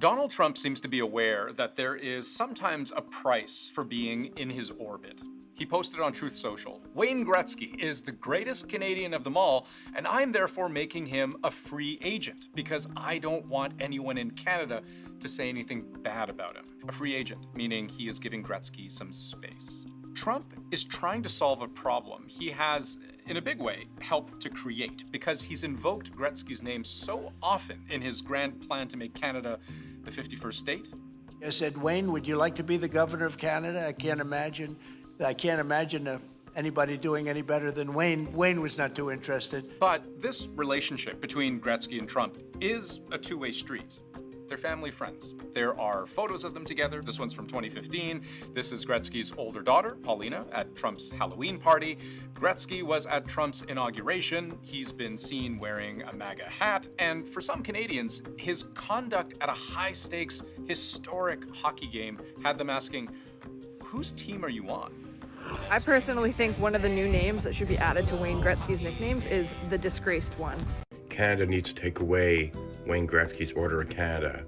Donald Trump seems to be aware that there is sometimes a price for being in his orbit. He posted on Truth Social, "Wayne Gretzky is the greatest Canadian of them all, and I'm therefore making him a free agent because I don't want anyone in Canada to say anything bad about him." A free agent, meaning he is giving Gretzky some space. Trump is trying to solve a problem he has, in a big way, helped to create because he's invoked Gretzky's name so often in his grand plan to make Canada the 51st state. I said, "Wayne, would you like to be the governor of Canada?" I can't imagine anybody doing any better than Wayne. Wayne was not too interested. But this relationship between Gretzky and Trump is a two-way street. They're family friends. There are photos of them together. This one's from 2015. This is Gretzky's older daughter, Paulina, at Trump's Halloween party. Gretzky was at Trump's inauguration. He's been seen wearing a MAGA hat. And for some Canadians, his conduct at a high-stakes, historic hockey game had them asking, whose team are you on? I personally think one of the new names that should be added to Wayne Gretzky's nicknames is the disgraced one. Canada needs to take away Wayne Gretzky's Order of Canada.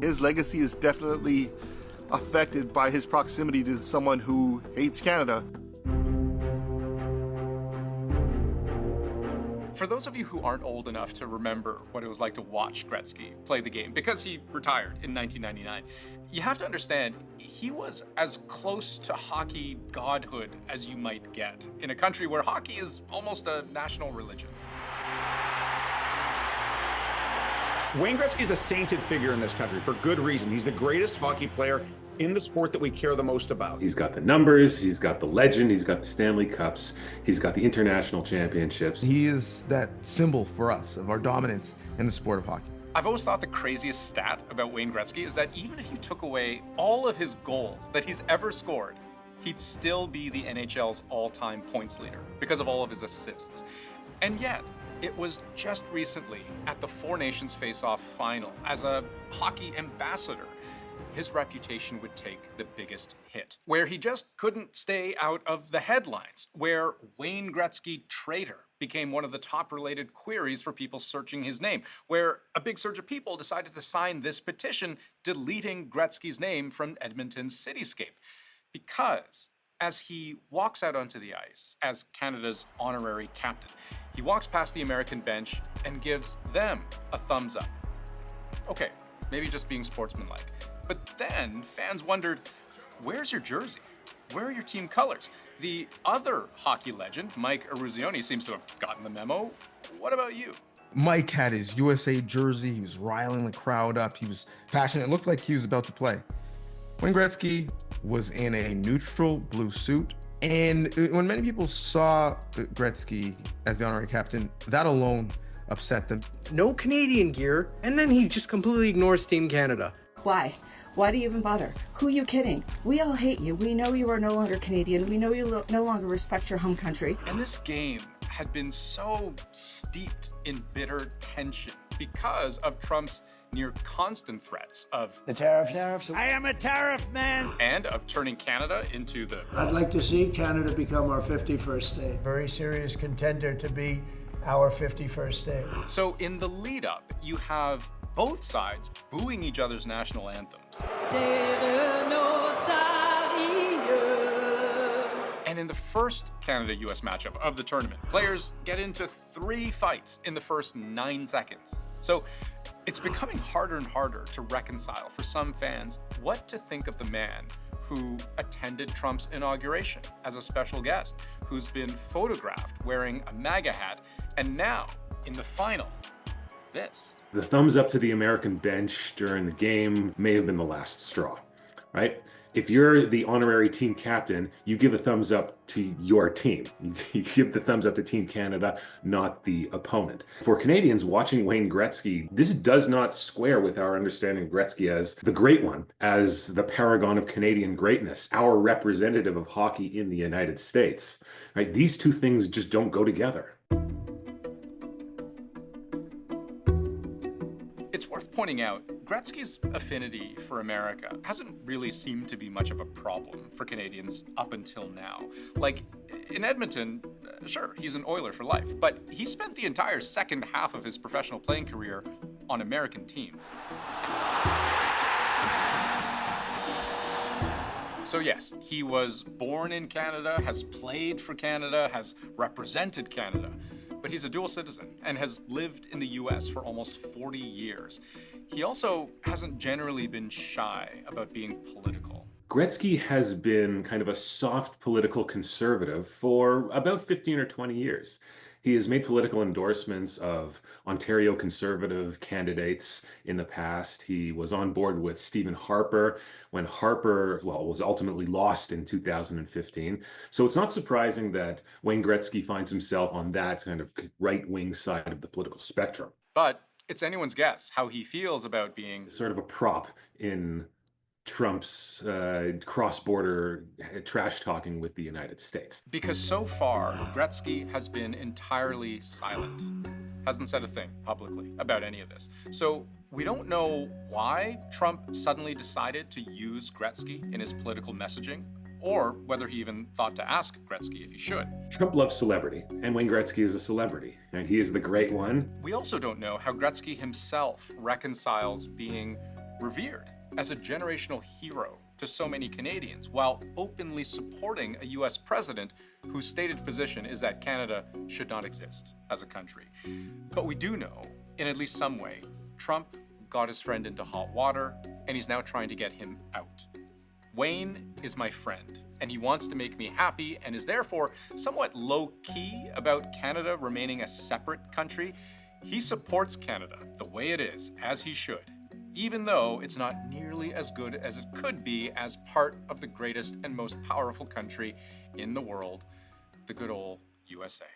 His legacy is definitely affected by his proximity to someone who hates Canada. For those of you who aren't old enough to remember what it was like to watch Gretzky play the game, because he retired in 1999, you have to understand he was as close to hockey godhood as you might get in a country where hockey is almost a national religion. Wayne Gretzky is a sainted figure in this country for good reason. He's the greatest hockey player in the sport that we care the most about. He's got the numbers, he's got the legend, he's got the Stanley Cups, he's got the international championships. He is that symbol for us of our dominance in the sport of hockey. I've always thought the craziest stat about Wayne Gretzky is that even if you took away all of his goals that he's ever scored, he'd still be the NHL's all-time points leader because of all of his assists. And yet, it was just recently at the Four Nations Face-Off final as a hockey ambassador his reputation would take the biggest hit, where he just couldn't stay out of the headlines, where Wayne Gretzky traitor became one of the top related queries for people searching his name, where a big surge of people decided to sign this petition deleting Gretzky's name from Edmonton's cityscape. Because as he walks out onto the ice as Canada's honorary captain, he walks past the American bench and gives them a thumbs up. Okay, maybe just being sportsmanlike. But then fans wondered, where's your jersey? Where are your team colors? The other hockey legend, Mike Eruzione, seems to have gotten the memo. What about you? Mike had his USA jersey. He was riling the crowd up. He was passionate. It looked like he was about to play. Wayne Gretzky was in a neutral blue suit. And when many people saw Gretzky as the honorary captain, that alone upset them. No Canadian gear, and then he just completely ignores Team Canada. Why? Why do you even bother? Who are you kidding? We all hate you. We know you are no longer Canadian. We know you no longer respect your home country. And this game had been so steeped in bitter tension because of Trump's near constant threats of The tariffs. I am a tariff man. And of turning Canada into the... I'd like to see Canada become our 51st state. Very serious contender to be our 51st state. So in the lead up, you have both sides booing each other's national anthems. And in the first Canada-US matchup of the tournament, players get into 3 fights in the first 9 seconds. So it's becoming harder and harder to reconcile for some fans what to think of the man who attended Trump's inauguration as a special guest, who's been photographed wearing a MAGA hat, and now, in the final, this. The thumbs up to the American bench during the game may have been the last straw, right? If you're the honorary team captain, you give a thumbs up to your team. You give the thumbs up to Team Canada, not the opponent. For Canadians watching Wayne Gretzky, this does not square with our understanding of Gretzky as the great one, as the paragon of Canadian greatness, our representative of hockey in the United States. Right? These two things just don't go together. It's worth pointing out, Gretzky's affinity for America hasn't really seemed to be much of a problem for Canadians up until now. Like, in Edmonton, sure, he's an Oiler for life, but he spent the entire second half of his professional playing career on American teams. So yes, he was born in Canada, has played for Canada, has represented Canada, but he's a dual citizen and has lived in the US for almost 40 years. He also hasn't generally been shy about being political. Gretzky has been kind of a soft political conservative for about 15 or 20 years. He has made political endorsements of Ontario Conservative candidates in the past. He was on board with Stephen Harper when Harper, was ultimately lost in 2015. So it's not surprising that Wayne Gretzky finds himself on that kind of right-wing side of the political spectrum. But it's anyone's guess how he feels about being sort of a prop in Trump's cross-border trash talking with the United States. Because so far, Gretzky has been entirely silent. Hasn't said a thing publicly about any of this. So we don't know why Trump suddenly decided to use Gretzky in his political messaging, or whether he even thought to ask Gretzky if he should. Trump loves celebrity, and Wayne Gretzky is a celebrity, and he is the great one. We also don't know how Gretzky himself reconciles being revered as a generational hero to so many Canadians, while openly supporting a US president whose stated position is that Canada should not exist as a country. But we do know, in at least some way, Trump got his friend into hot water, and he's now trying to get him out. Wayne is my friend, and he wants to make me happy and is therefore somewhat low-key about Canada remaining a separate country. He supports Canada the way it is, as he should, even though it's not nearly as good as it could be as part of the greatest and most powerful country in the world, the good old USA.